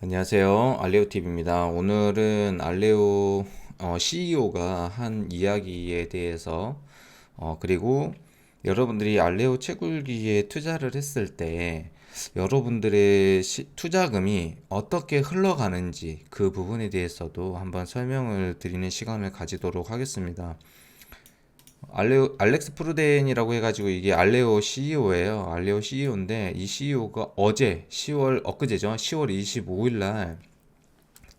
안녕하세요. 알레오TV입니다. 오늘은 알레오 CEO가 한 이야기에 대해서 그리고 여러분들이 알레오 채굴기에 투자를 했을 때 여러분들의 투자금이 어떻게 흘러가는지 그 부분에 대해서도 한번 설명을 드리는 시간을 가지도록 하겠습니다. 알렉스 프루덴이라고 해가지고 이게 알레오 CEO예요. 알레오 CEO인데 이 CEO가 어제 엊그제죠. 10월 25일 날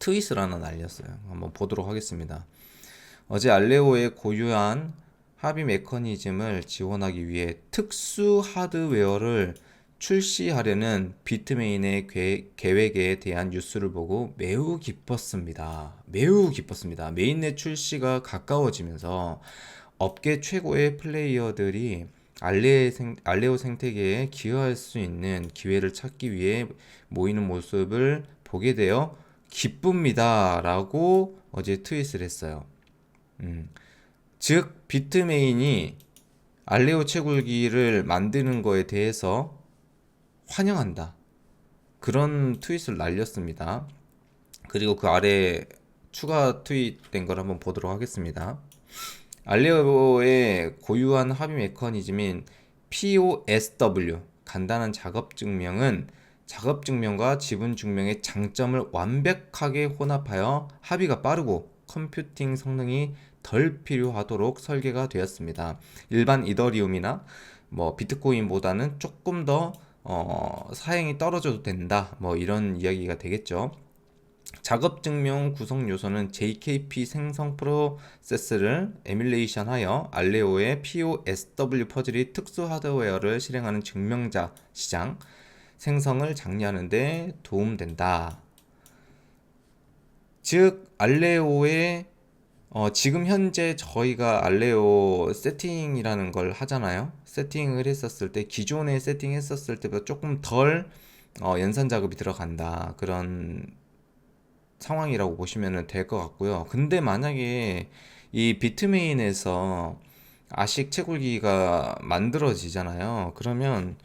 트윗을 하나 날렸어요. 한번 보도록 하겠습니다. 어제 알레오의 고유한 합의 메커니즘을 지원하기 위해 특수 하드웨어를 출시하려는 비트메인의 계획에 대한 뉴스를 보고 매우 기뻤습니다. 매우 기뻤습니다. 메인넷 출시가 가까워지면서 업계 최고의 플레이어들이 알레오 생태계에 기여할 수 있는 기회를 찾기 위해 모이는 모습을 보게 되어 기쁩니다. 라고 어제 트윗을 했어요. 즉, 비트메인이 알레오 채굴기를 만드는 거에 대해서 환영한다. 그런 트윗을 날렸습니다. 그리고 그 아래 추가 트윗된 걸 한번 보도록 하겠습니다. 알레오의 고유한 합의 메커니즘인 POSW, 간단한 작업 증명은 작업 증명과 지분 증명의 장점을 완벽하게 혼합하여 합의가 빠르고 컴퓨팅 성능이 덜 필요하도록 설계가 되었습니다. 일반 이더리움이나 비트코인보다는 조금 더 사양이 떨어져도 된다. 이런 이야기가 되겠죠. 작업 증명 구성 요소는 JKP 생성 프로세스를 에뮬레이션하여 알레오의 POSW 퍼즐이 특수 하드웨어를 실행하는 증명자 시장 생성을 장려하는 데 도움된다. 즉 알레오의 지금 현재 저희가 알레오 세팅이라는 걸 하잖아요. 세팅을 했었을 때 기존에 세팅했었을 때보다 조금 덜 연산 작업이 들어간다. 그런 상황이라고 보시면 될 것 같고요. 근데 만약에 이 비트메인에서 아식 채굴기가 만들어지잖아요. 그러면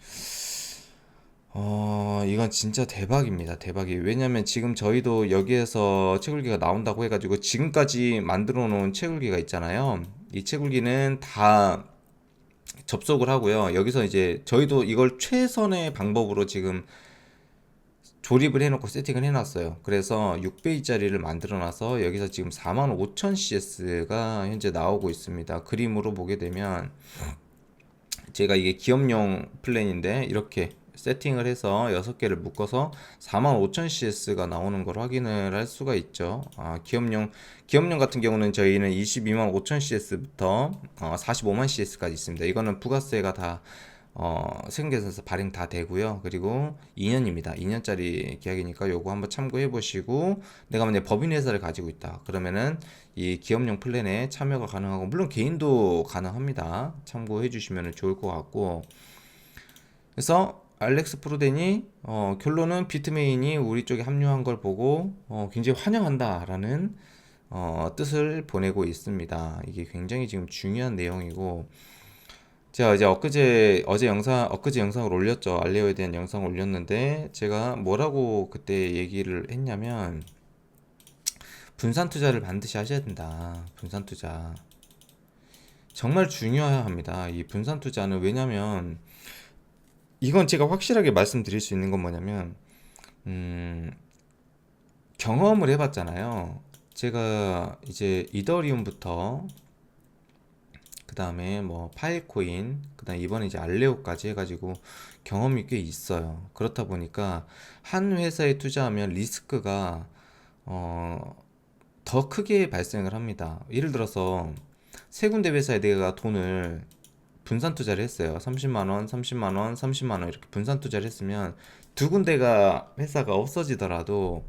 이건 진짜 대박입니다. 대박이. 왜냐면 지금 저희도 여기에서 채굴기가 나온다고 해가지고 지금까지 만들어 놓은 채굴기가 있잖아요. 이 채굴기는 다 접속을 하고요. 여기서 이제 저희도 이걸 최선의 방법으로 지금 조립을 해놓고 세팅을 해놨어요. 그래서 6배짜리를 만들어놔서 여기서 지금 45,000CS가 현재 나오고 있습니다. 그림으로 보게 되면 제가 이게 기업용 플랜인데 이렇게 세팅을 해서 6개를 묶어서 45,000CS가 나오는 걸 확인을 할 수가 있죠. 기업용 같은 경우는 저희는 225,000CS부터 45만 CS까지 있습니다. 이거는 부가세가 다 세금계산서 발행 다 되고요. 그리고 2년입니다. 2년짜리 계약이니까 요거 한번 참고해 보시고, 내가 만약 법인 회사를 가지고 있다 그러면은 이 기업용 플랜에 참여가 가능하고, 물론 개인도 가능합니다. 참고해 주시면 좋을 것 같고, 그래서 알렉스 프루덴이 결론은 비트메인이 우리 쪽에 합류한 걸 보고 굉장히 환영한다라는 뜻을 보내고 있습니다. 이게 굉장히 지금 중요한 내용이고, 제가 이제 엊그제 영상을 올렸죠. 알레오에 대한 영상을 올렸는데, 제가 뭐라고 그때 얘기를 했냐면, 분산 투자를 반드시 하셔야 된다. 분산 투자. 정말 중요합니다. 이 분산 투자는. 왜냐면, 이건 제가 확실하게 말씀드릴 수 있는 건 뭐냐면, 음, 경험을 해봤잖아요. 제가 이제 이더리움부터 그 다음에 파일코인, 그 다음에 이번에 이제 알레오까지 해가지고 경험이 꽤 있어요. 그렇다 보니까 한 회사에 투자하면 리스크가 어, 더 크게 발생을 합니다. 예를 들어서 세 군데 회사에 내가 돈을 분산 투자를 했어요. 30만 원, 30만 원, 30만 원 이렇게 분산 투자를 했으면 두 군데가 회사가 없어지더라도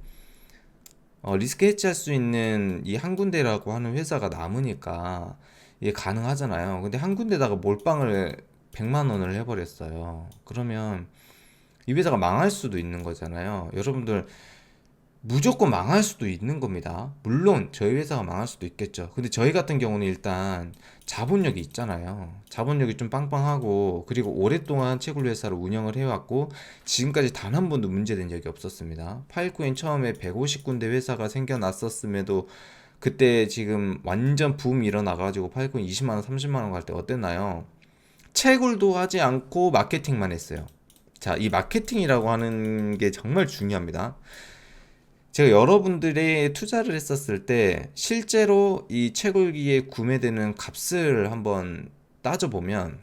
리스크 해치할 수 있는 이 한 군데라고 하는 회사가 남으니까 이게 가능하잖아요. 근데 한 군데다가 몰빵을 100만 원을 해버렸어요. 그러면 이 회사가 망할 수도 있는 거잖아요. 여러분들 무조건 망할 수도 있는 겁니다. 물론 저희 회사가 망할 수도 있겠죠. 근데 저희 같은 경우는 일단 자본력이 있잖아요. 자본력이 좀 빵빵하고, 그리고 오랫동안 채굴 회사를 운영을 해왔고 지금까지 단 한 번도 문제된 적이 없었습니다. 파일코인 처음에 150군데 회사가 생겨났었음에도 그때 지금 완전 붐 일어나가지고 파일코인 20만원 30만원 갈 때 어땠나요? 채굴도 하지 않고 마케팅만 했어요. 자, 이 마케팅이라고 하는 게 정말 중요합니다. 제가 여러분들의 투자를 했었을 때 실제로 이 채굴기에 구매되는 값을 한번 따져보면,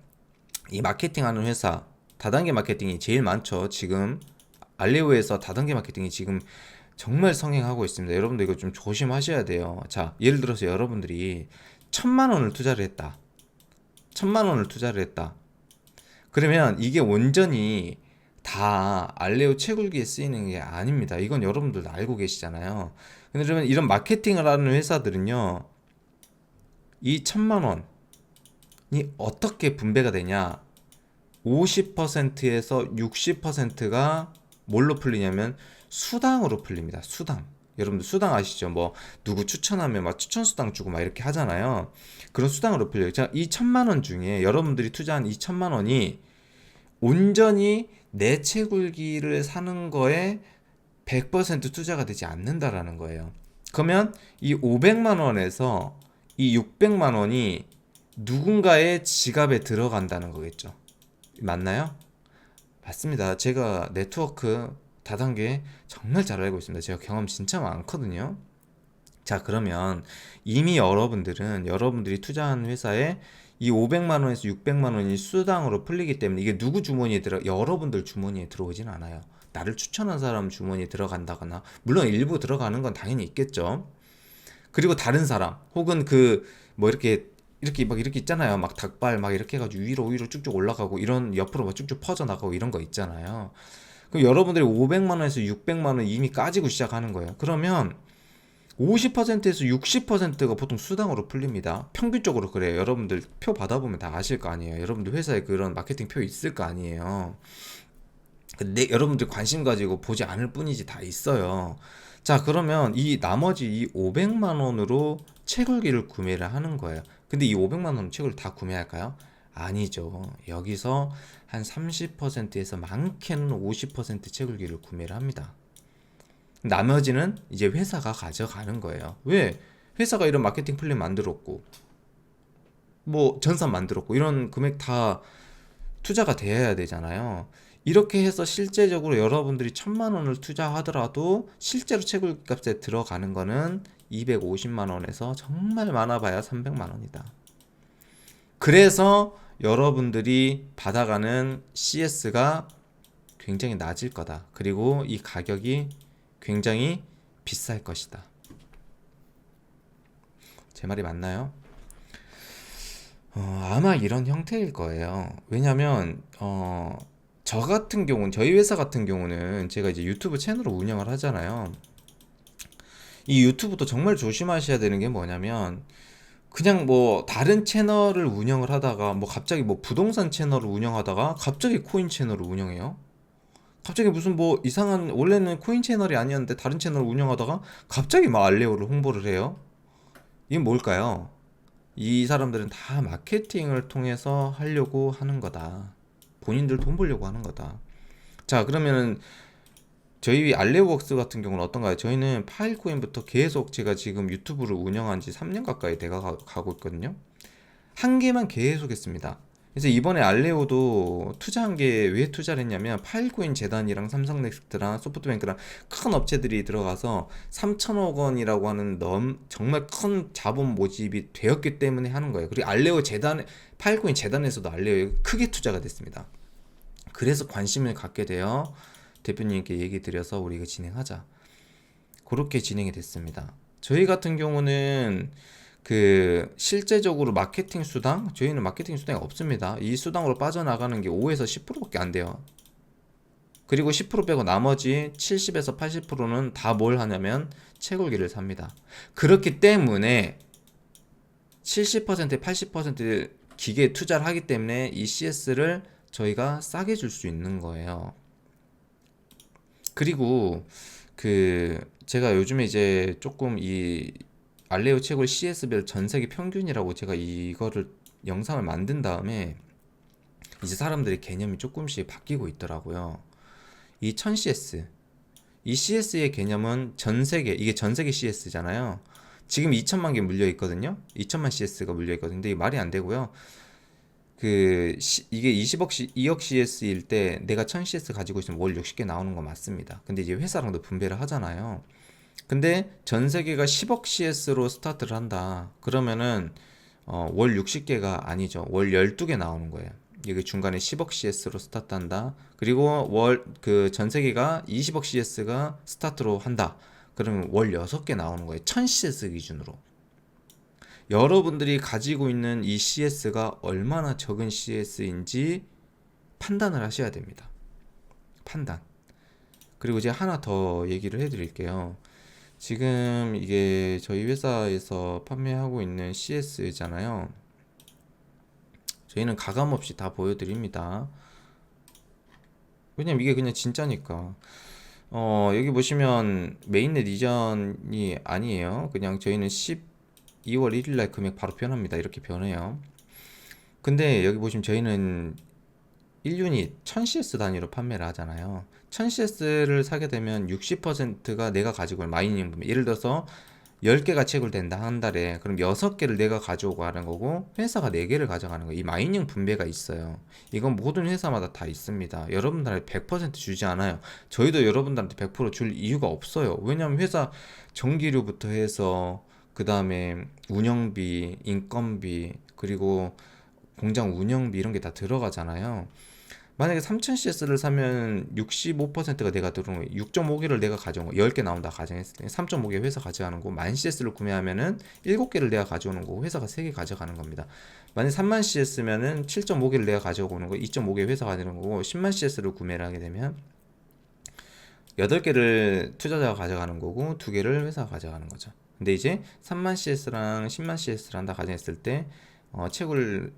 이 마케팅하는 회사, 다단계 마케팅이 제일 많죠. 지금 알레오에서 다단계 마케팅이 지금 정말 성행하고 있습니다. 여러분들 이거 좀 조심하셔야 돼요. 자, 예를 들어서 여러분들이 1,000만 원을 투자를 했다. 1,000만 원을 투자를 했다. 그러면 이게 온전히 다 알레오 채굴기에 쓰이는 게 아닙니다. 이건 여러분들도 알고 계시잖아요. 근데 그러면 이런 마케팅을 하는 회사들은요, 이 1,000만 원이 어떻게 분배가 되냐? 50%에서 60%가 뭘로 풀리냐면 수당으로 풀립니다. 수당. 여러분들 수당 아시죠? 뭐 누구 추천하면 막 추천 수당 주고 막 이렇게 하잖아요. 그런 수당으로 풀려요. 자, 이 1,000만 원 중에 여러분들이 투자한 이 1,000만 원이 온전히 내 채굴기를 사는 거에 100% 투자가 되지 않는다라는 거예요. 그러면 이 500만 원에서 이 600만 원이 누군가의 지갑에 들어간다는 거겠죠. 맞나요? 맞습니다. 제가 네트워크 다단계 정말 잘 알고 있습니다. 제가 경험 진짜 많거든요. 자, 그러면 이미 여러분들은 여러분들이 투자한 회사에 이 500만 원에서 600만 원이 수당으로 풀리기 때문에 이게 누구 주머니에 여러분들 주머니에 들어오진 않아요. 나를 추천한 사람 주머니에 들어간다거나, 물론 일부 들어가는 건 당연히 있겠죠. 그리고 다른 사람, 혹은 그 뭐 이렇게 막 이렇게 있잖아요. 막 닭발 막 이렇게 해가지고 위로 쭉쭉 올라가고, 이런 옆으로 막 쭉쭉 퍼져나가고 이런 거 있잖아요. 그럼 여러분들이 500만 원에서 600만 원 이미 까지고 시작하는 거예요. 그러면 50%에서 60%가 보통 수당으로 풀립니다. 평균적으로 그래요. 여러분들 표 받아보면 다 아실 거 아니에요. 여러분들 회사에 그런 마케팅 표 있을 거 아니에요. 근데 여러분들 관심 가지고 보지 않을 뿐이지 다 있어요. 자, 그러면 이 나머지 이 500만 원으로 채굴기를 구매를 하는 거예요. 근데 이 500만 원 채굴 다 구매할까요? 아니죠. 여기서 한 30%에서 많게는 50% 채굴기를 구매를 합니다. 나머지는 이제 회사가 가져가는 거예요. 왜? 회사가 이런 마케팅 플랜 만들었고, 뭐 전산 만들었고, 이런 금액 다 투자가 돼야 되잖아요. 이렇게 해서 실제적으로 여러분들이 1,000만 원을 투자하더라도 실제로 채굴값에 들어가는 거는 250만 원에서 정말 많아봐야 300만 원이다. 그래서 여러분들이 받아가는 CS가 굉장히 낮을 거다. 그리고 이 가격이 굉장히 비쌀 것이다. 제 말이 맞나요? 아마 이런 형태일 거예요. 왜냐면 저 같은 경우는, 저희 회사 같은 경우는 제가 이제 유튜브 채널을 운영을 하잖아요. 이 유튜브도 정말 조심하셔야 되는 게 뭐냐면, 그냥 뭐 다른 채널을 운영을 하다가 뭐 갑자기 뭐 부동산 채널을 운영하다가 갑자기 코인 채널을 운영해요. 갑자기 무슨 뭐 이상한, 원래는 코인 채널이 아니었는데 다른 채널을 운영하다가 갑자기 막 알레오를 홍보를 해요. 이게 뭘까요? 이 사람들은 다 마케팅을 통해서 하려고 하는 거다. 본인들 돈 벌려고 하는 거다. 자, 그러면은 저희 알레오웍스 같은 경우는 어떤가요? 저희는 파일코인부터 계속, 제가 지금 유튜브를 운영한 지 3년 가까이 가고 있거든요. 한 개만 계속 했습니다. 그래서 이번에 알레오도 투자한 게, 왜 투자를 했냐면 파일코인 재단이랑 삼성넥스트랑 소프트뱅크랑 큰 업체들이 들어가서 3천억 원이라고 하는 정말 큰 자본 모집이 되었기 때문에 하는 거예요. 그리고 알레오 재단, 파일코인 재단에서도 알레오에 크게 투자가 됐습니다. 그래서 관심을 갖게 되어 대표님께 얘기 드려서 우리 이거 진행하자, 그렇게 진행이 됐습니다. 저희 같은 경우는 그 실제적으로 마케팅 수당, 저희는 마케팅 수당이 없습니다. 이 수당으로 빠져나가는 게 5에서 10%밖에 안 돼요. 그리고 10% 빼고 나머지 70에서 80%는 다 뭘 하냐면 채굴기를 삽니다. 그렇기 때문에 70% 80% 기계에 투자를 하기 때문에 이 CS를 저희가 싸게 줄 수 있는 거예요. 그리고 그 제가 요즘에 이제 조금 이 알레오 채굴 CS별 전 세계 평균이라고 제가 이거를 영상을 만든 다음에 이제 사람들의 개념이 조금씩 바뀌고 있더라고요. 이 1000CS, 이 CS의 개념은 전 세계, 이게 전 세계 CS잖아요. 지금 2천만 개 물려 있거든요. 2천만 CS가 물려 있거든요. 근데 이게 말이 안 되고요. 이게 2억 CS일 때 내가 1000 CS 가지고 있으면 월 60개 나오는 거 맞습니다. 근데 이제 회사랑도 분배를 하잖아요. 근데 전 세계가 10억 CS로 스타트를 한다. 그러면은 월 60개가 아니죠. 월 12개 나오는 거예요. 이게 중간에 10억 CS로 스타트한다. 그리고 월 그 전 세계가 20억 CS가 스타트로 한다. 그러면 월 6개 나오는 거예요. 1000 CS 기준으로. 여러분들이 가지고 있는 이 CS가 얼마나 적은 CS인지 판단을 하셔야 됩니다. 판단. 그리고 이제 하나 더 얘기를 해드릴게요. 지금 이게 저희 회사에서 판매하고 있는 CS잖아요. 저희는 가감 없이 다 보여드립니다. 왜냐면 이게 그냥 진짜니까. 여기 보시면 메인넷 이전이 아니에요. 그냥 저희는 12월 1일날 금액 바로 변합니다. 이렇게 변해요. 근데 여기 보시면 저희는 1유닛 1000CS 단위로 판매를 하잖아요. 1000CS를 사게 되면 60%가 내가 가지고 있는 마이닝 분배. 예를 들어서 10개가 채굴된다 한 달에. 그럼 6개를 내가 가져오고 가는 거고 회사가 4개를 가져가는 거예요. 이 마이닝 분배가 있어요. 이건 모든 회사마다 다 있습니다. 여러분들한테 100% 주지 않아요. 저희도 여러분들한테 100%줄 이유가 없어요. 왜냐면 회사 전기료부터 해서 그 다음에 운영비, 인건비, 그리고 공장 운영비 이런 게 다 들어가잖아요. 만약에 3000CS를 사면 65%가 내가 들어오는 거예요. 6.5개를 내가 가져온 거 10개 나온다 가정했을 때 3.5개 회사 가져가는 거고, 10,000CS를 구매하면은 7개를 내가 가져오는 거고 회사가 3개 가져가는 겁니다. 만약 30,000CS면은 7.5개를 내가 가져오는 거 2.5개 회사 가져오는 거고, 100,000CS를 구매를 하게 되면 8개를 투자자가 가져가는 거고 2개를 회사가 가져가는 거죠. 근데 이제 30,000CS랑 100,000CS를 한다 가정했을 때 채굴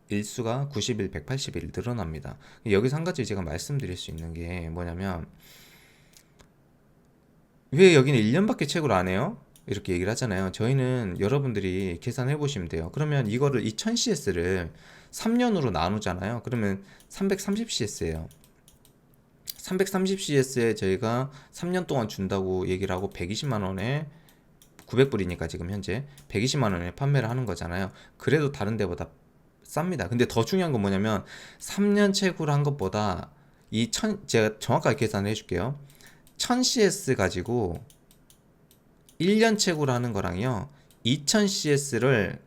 일수가 90일, 180일 늘어납니다. 여기서 한 가지 제가 말씀드릴 수 있는 게 뭐냐면, 왜 여기는 1년밖에 채굴 안 해요? 이렇게 얘기를 하잖아요. 저희는 여러분들이 계산해 보시면 돼요. 그러면 이거를 2000CS를 3년으로 나누잖아요. 그러면 330CS예요. 330CS에 저희가 3년 동안 준다고 얘기를 하고 120만 원에 900불이니까 지금 현재 120만 원에 판매를 하는 거잖아요. 그래도 다른 데보다 쌉니다. 근데 더 중요한 건 뭐냐면 3년 채굴 한 것보다 제가 정확하게 계산을 해줄게요. 1000CS 가지고 1년 채굴 하는 거랑요, 2000CS를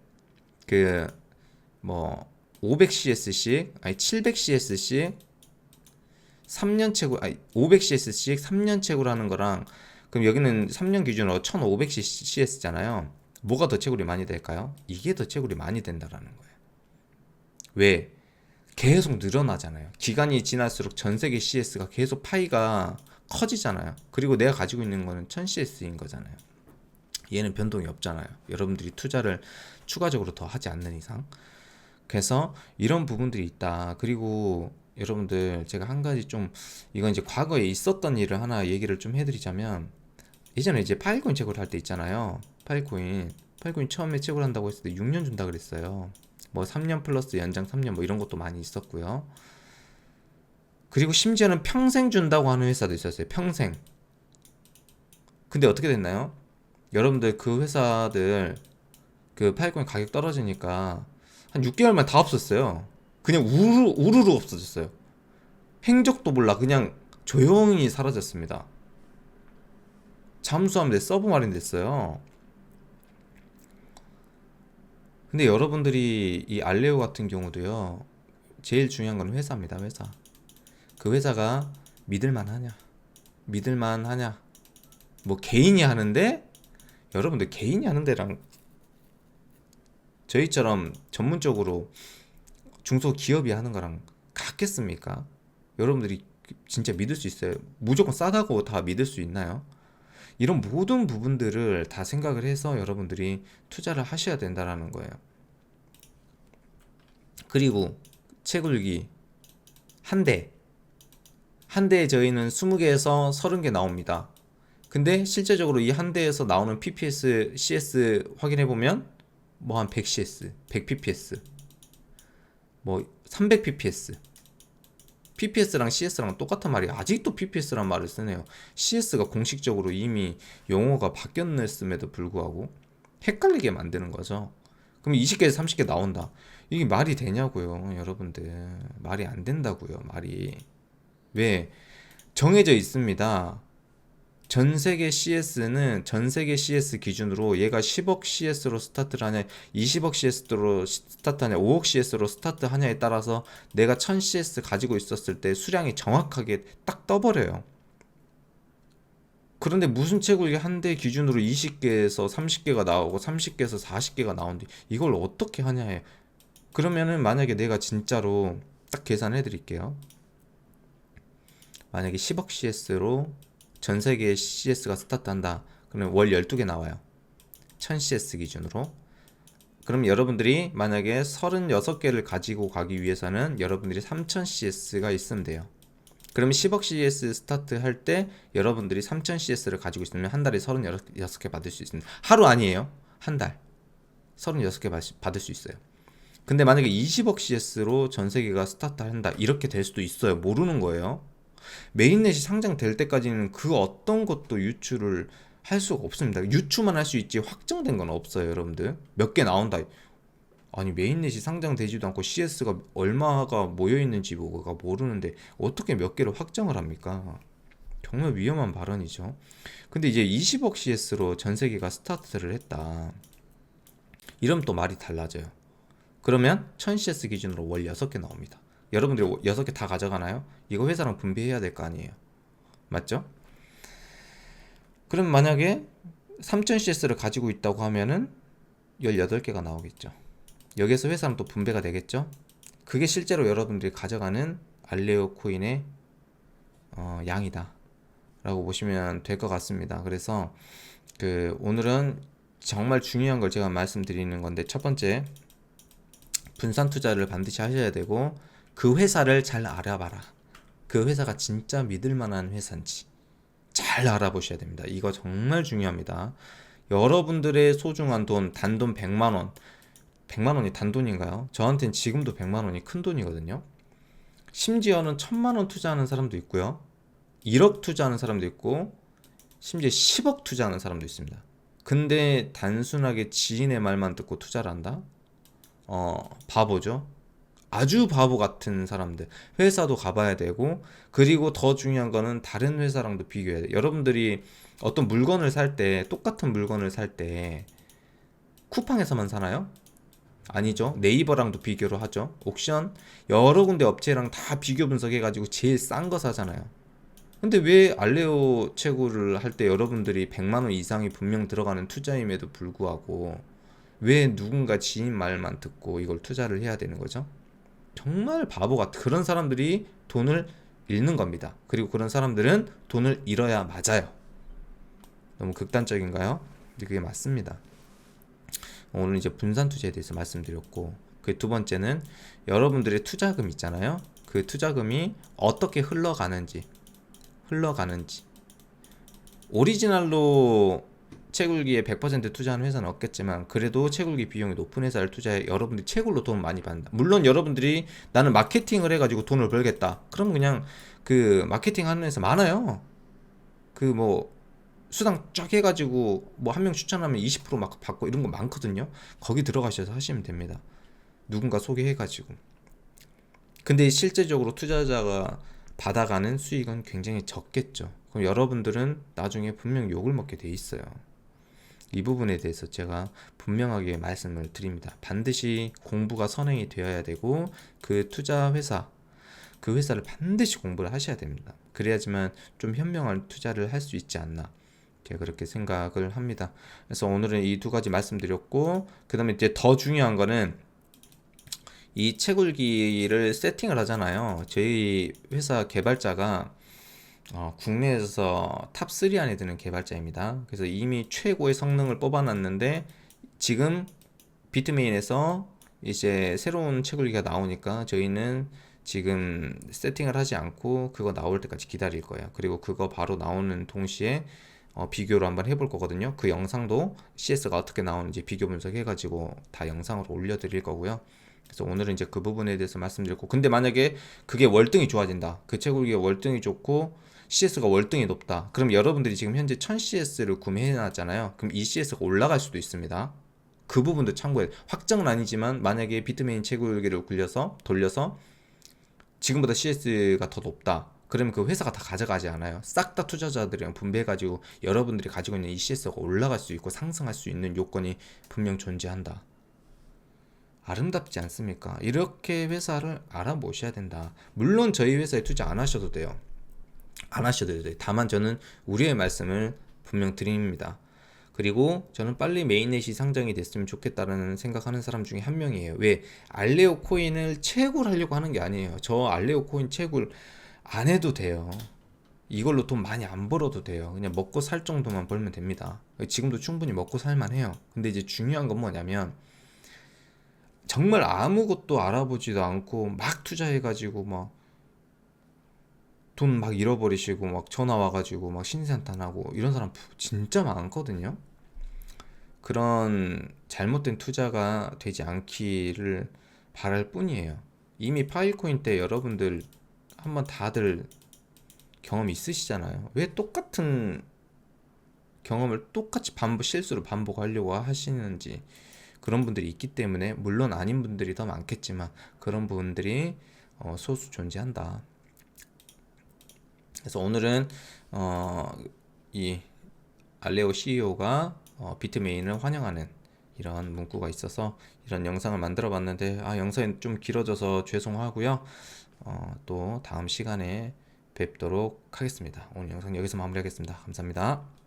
그 뭐 500CS씩 아니 700CS씩 3년 채굴 아니 500CS씩 3년 채굴 하는 거랑, 그럼 여기는 3년 기준으로 1500CS잖아요. 뭐가 더 채굴이 많이 될까요? 이게 더 채굴이 많이 된다라는 거예요. 왜? 계속 늘어나잖아요. 기간이 지날수록 전 세계 CS가 계속 파이가 커지잖아요. 그리고 내가 가지고 있는 거는 1000CS인 거잖아요. 얘는 변동이 없잖아요. 여러분들이 투자를 추가적으로 더 하지 않는 이상. 그래서 이런 부분들이 있다. 그리고 여러분들 제가 한 가지 좀, 이건 이제 과거에 있었던 일을 하나 얘기를 좀 해드리자면, 예전에 이제 파일코인 채굴 할 때 있잖아요. 파일코인 처음에 채굴 한다고 했을 때 6년 준다 그랬어요. 뭐 3년 플러스 연장 3년 뭐 이런 것도 많이 있었고요. 그리고 심지어는 평생 준다고 하는 회사도 있었어요. 평생. 근데 어떻게 됐나요? 여러분들 그 회사들 그 파일코인 가격 떨어지니까 한 6개월만 다 없었어요. 그냥 우르르 없어졌어요. 행적도 몰라. 그냥 조용히 사라졌습니다. 잠수함 서브마린 됐어요. 근데 여러분들이 이 알레오 같은 경우도요, 제일 중요한 건 회사입니다. 회사. 그 회사가 믿을만하냐, 믿을만하냐. 뭐 개인이 하는데, 여러분들 개인이 하는 데랑 저희처럼 전문적으로 중소기업이 하는 거랑 같겠습니까? 여러분들이 진짜 믿을 수 있어요? 무조건 싸다고 다 믿을 수 있나요? 이런 모든 부분들을 다 생각을 해서 여러분들이 투자를 하셔야 된다라는 거예요. 그리고 채굴기 한 대에 저희는 20개에서 30개 나옵니다. 근데 실제적으로 이 한 대에서 나오는 PPS, CS 확인해 보면 뭐 한 100CS, 100 PPS, 뭐 300 PPS. PPS랑 CS랑 똑같은 말이 아직도 PPS란 말을 쓰네요. CS가 공식적으로 이미 용어가 바뀌었음에도 불구하고 헷갈리게 만드는 거죠. 그럼 20개에서 30개 나온다. 이게 말이 되냐고요, 여러분들. 말이 안 된다고요, 말이. 왜? 정해져 있습니다. 전 세계 CS 기준으로 얘가 10억 CS로 스타트를 하냐, 20억 CS로 스타트하냐, 5억 CS로 스타트하냐에 따라서 내가 1000 CS 가지고 있었을 때 수량이 정확하게 딱 떠버려요. 그런데 무슨 채굴기 한 대 기준으로 20개에서 30개가 나오고 30개에서 40개가 나오는데 이걸 어떻게 하냐에. 그러면은 만약에 내가 진짜로 딱 계산해 드릴게요. 만약에 10억 CS로 전 세계 CS가 스타트한다. 그러면 월 12개 나와요. 1000 CS 기준으로. 그럼 여러분들이 만약에 36개를 가지고 가기 위해서는 여러분들이 3000 CS가 있으면 돼요. 그러면 10억 CS 스타트 할 때 여러분들이 3000 CS를 가지고 있으면 한 달에 36개 받을 수 있습니다. 하루 아니에요. 한 달. 36개 받을 수 있어요. 근데 만약에 20억 CS로 전 세계가 스타트 한다. 이렇게 될 수도 있어요. 모르는 거예요. 메인넷이 상장될 때까지는 그 어떤 것도 유출을 할 수가 없습니다. 유추만 할 수 있지 확정된 건 없어요, 여러분들. 몇 개 나온다. 아니 메인넷이 상장되지도 않고 CS가 얼마가 모여있는지 뭐가 모르는데 어떻게 몇 개를 확정을 합니까? 정말 위험한 발언이죠. 근데 이제 20억 CS로 전 세계가 스타트를 했다. 이러면 또 말이 달라져요. 그러면 1000CS 기준으로 월 6개 나옵니다. 여러분들이 6개 다 가져가나요? 이거 회사랑 분배해야 될 거 아니에요. 맞죠? 그럼 만약에 3000CS를 가지고 있다고 하면은 18개가 나오겠죠. 여기서 회사랑 또 분배가 되겠죠. 그게 실제로 여러분들이 가져가는 알레오 코인의 양이다 라고 보시면 될 것 같습니다. 그래서 오늘은 정말 중요한 걸 제가 말씀드리는 건데, 첫 번째, 분산 투자를 반드시 하셔야 되고 그 회사를 잘 알아봐라. 그 회사가 진짜 믿을 만한 회사인지 잘 알아보셔야 됩니다. 이거 정말 중요합니다. 여러분들의 소중한 돈, 단돈 100만 원. 100만 원이 단돈인가요? 저한테는 지금도 100만 원이 큰 돈이거든요. 심지어는 1000만 원 투자하는 사람도 있고요. 1억 투자하는 사람도 있고 심지어 10억 투자하는 사람도 있습니다. 근데 단순하게 지인의 말만 듣고 투자를 한다? 바보죠. 아주 바보 같은 사람들. 회사도 가봐야 되고, 그리고 더 중요한 거는 다른 회사랑도 비교해야 돼요. 여러분들이 어떤 물건을 살 때, 똑같은 물건을 살 때 쿠팡에서만 사나요? 아니죠. 네이버랑도 비교를 하죠. 옥션 여러 군데 업체랑 다 비교 분석해가지고 제일 싼 거 사잖아요. 근데 왜 알레오 채굴을 할 때 여러분들이 100만 원 이상이 분명 들어가는 투자임에도 불구하고 왜 누군가 지인 말만 듣고 이걸 투자를 해야 되는 거죠? 정말 바보 같은 그런 사람들이 돈을 잃는 겁니다. 그리고 그런 사람들은 돈을 잃어야 맞아요. 너무 극단적인가요? 근데 그게 맞습니다. 오늘 이제 분산 투자에 대해서 말씀드렸고, 그 두 번째는 여러분들의 투자금 있잖아요. 그 투자금이 어떻게 흘러가는지 오리지널로 채굴기에 100% 투자하는 회사는 없겠지만 그래도 채굴기 비용이 높은 회사를 투자해 여러분들이 채굴로 돈을 많이 받는다. 물론 여러분들이 나는 마케팅을 해가지고 돈을 벌겠다. 그럼 그냥 그 마케팅 하는 회사 많아요. 그 뭐 수당 쫙 해가지고 뭐 한 명 추천하면 20%막 받고 이런 거 많거든요. 거기 들어가셔서 하시면 됩니다. 누군가 소개해가지고. 근데 실제적으로 투자자가 받아가는 수익은 굉장히 적겠죠. 그럼 여러분들은 나중에 분명 욕을 먹게 돼 있어요. 이 부분에 대해서 제가 분명하게 말씀을 드립니다. 반드시 공부가 선행이 되어야 되고 그 투자 회사, 그 회사를 반드시 공부를 하셔야 됩니다. 그래야지만 좀 현명한 투자를 할 수 있지 않나, 제가 그렇게 생각을 합니다. 그래서 오늘은 이 두 가지 말씀드렸고, 그 다음에 이제 더 중요한 거는 이 채굴기를 세팅을 하잖아요. 저희 회사 개발자가 국내에서 탑3 안에 드는 개발자입니다. 그래서 이미 최고의 성능을 뽑아놨는데 지금 비트메인에서 이제 새로운 채굴기가 나오니까 저희는 지금 세팅을 하지 않고 그거 나올 때까지 기다릴 거예요. 그리고 그거 바로 나오는 동시에 비교를 한번 해볼 거거든요. 그 영상도 CS가 어떻게 나오는지 비교 분석해가지고 다 영상으로 올려드릴 거고요. 그래서 오늘은 이제 그 부분에 대해서 말씀드렸고, 근데 만약에 그게 월등히 좋아진다, 그 채굴기가 월등히 좋고 CS가 월등히 높다, 그럼 여러분들이 지금 현재 1000CS를 구매해 놨잖아요. 그럼 이 CS가 올라갈 수도 있습니다. 그 부분도 참고해. 확정은 아니지만 만약에 비트메인 채굴기를 돌려서 지금보다 CS가 더 높다, 그러면 그 회사가 다 가져가지 않아요. 싹 다 투자자들이랑 분배해가지고 여러분들이 가지고 있는 이 CS가 올라갈 수 있고 상승할 수 있는 요건이 분명 존재한다. 아름답지 않습니까? 이렇게 회사를 알아보셔야 된다. 물론 저희 회사에 투자 안 하셔도 돼요. 안 하셔도 돼요. 다만 저는 우려의 말씀을 분명 드립니다. 그리고 저는 빨리 메인넷이 상장이 됐으면 좋겠다는 생각하는 사람 중에 한 명이에요. 왜? 알레오 코인을 채굴하려고 하는 게 아니에요. 저 알레오 코인 채굴 안 해도 돼요. 이걸로 돈 많이 안 벌어도 돼요. 그냥 먹고 살 정도만 벌면 됩니다. 지금도 충분히 먹고 살만 해요. 근데 이제 중요한 건 뭐냐면, 정말 아무것도 알아보지도 않고 막 투자해가지고 막 돈 막 잃어버리시고 막 전화 와가지고 막 신세한탄하고 이런 사람 진짜 많거든요. 그런 잘못된 투자가 되지 않기를 바랄 뿐이에요. 이미 파일코인 때 여러분들 한번 다들 경험 있으시잖아요. 왜 똑같은 경험을 똑같이 실수를 반복하려고 하시는지. 그런 분들이 있기 때문에, 물론 아닌 분들이 더 많겠지만 그런 분들이 소수 존재한다. 그래서 오늘은 이 알레오 CEO가 비트메인을 환영하는 이런 문구가 있어서 이런 영상을 만들어 봤는데, 영상이 좀 길어져서 죄송하고요. 또 다음 시간에 뵙도록 하겠습니다. 오늘 영상 여기서 마무리하겠습니다. 감사합니다.